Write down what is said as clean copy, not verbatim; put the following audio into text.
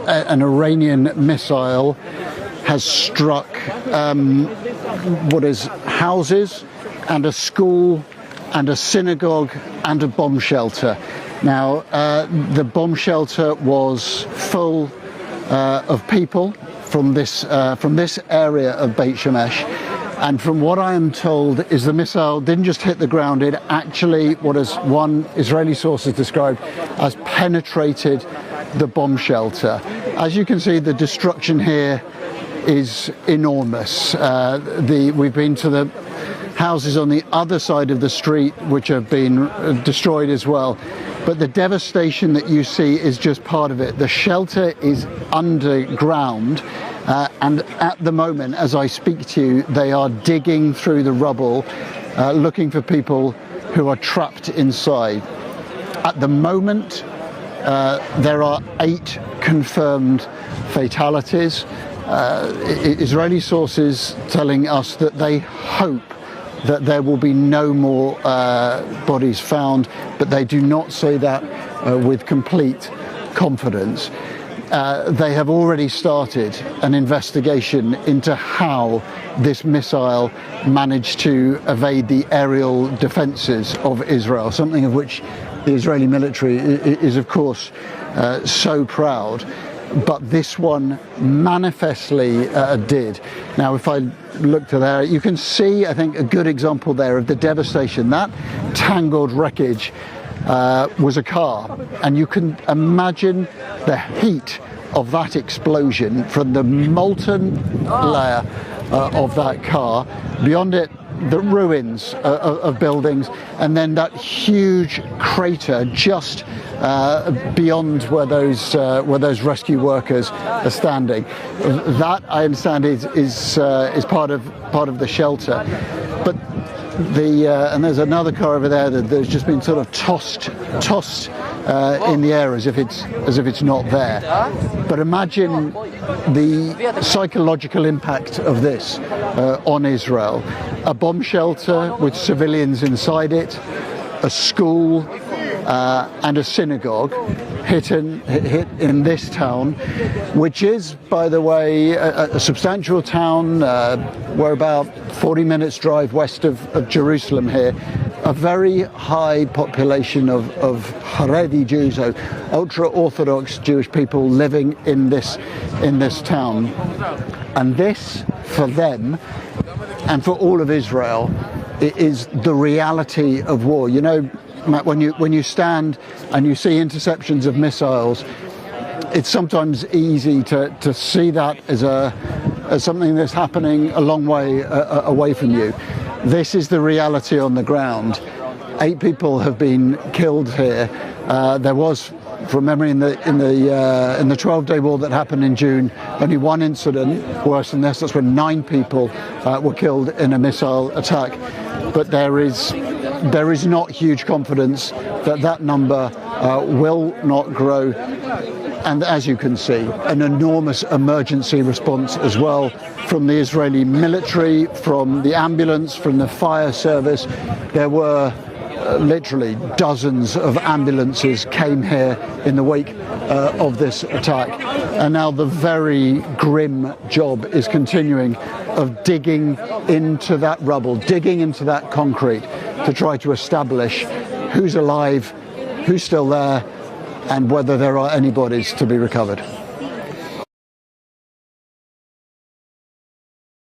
an Iranian missile has struck what is houses and a school and a synagogue and a bomb shelter. Now, the bomb shelter was full of people from this area of Beit Shemesh. And from what I am told is the missile didn't just hit the ground, it actually, what as one Israeli source has described, as penetrated the bomb shelter. As you can see, the destruction here is enormous. We've been to the houses on the other side of the street which have been destroyed as well. But the devastation that you see is just part of it. The shelter is underground. And at the moment, as I speak to you, they are digging through the rubble, looking for people who are trapped inside. At the moment, there are 8 confirmed fatalities. Israeli sources telling us that they hope that there will be no more bodies found, but they do not say that with complete confidence. They have already started an investigation into how this missile managed to evade the aerial defenses of Israel, something of which the Israeli military is, of course, so proud. But this one manifestly did. Now, if I look to there, you can see, I think, a good example there of the devastation. That tangled wreckage was a car, and you can imagine the heat of that explosion from the molten layer of that car. Beyond it, the ruins of buildings, and then that huge crater just beyond where those rescue workers are standing. That, I understand, is part of the shelter. But and there's another car over there that's just been sort of tossed in the air as if it's not there. But imagine the psychological impact of this on Israel. A bomb shelter with civilians inside it, a school and a synagogue hit in this town, which is, by the way, a substantial town. We're about 40 minutes drive west of Jerusalem here. A very high population of Haredi Jews, ultra-Orthodox Jewish people living in this town. And this, for them, and for all of Israel, it is the reality of war. You know, Matt, when you stand and you see interceptions of missiles, it's sometimes easy to see that as something that's happening a long way away from you. This is the reality on the ground. 8 people have been killed here. There was, from memory, in the 12-day war that happened in June, only one incident worse than this. That's when 9 people were killed in a missile attack. But there is not huge confidence that number will not grow. And as you can see, an enormous emergency response as well from the Israeli military, from the ambulance, from the fire service. There were literally dozens of ambulances came here in the wake of this attack. And now the very grim job is continuing of digging into that rubble, digging into that concrete to try to establish who's alive, who's still there, and whether there are any bodies to be recovered.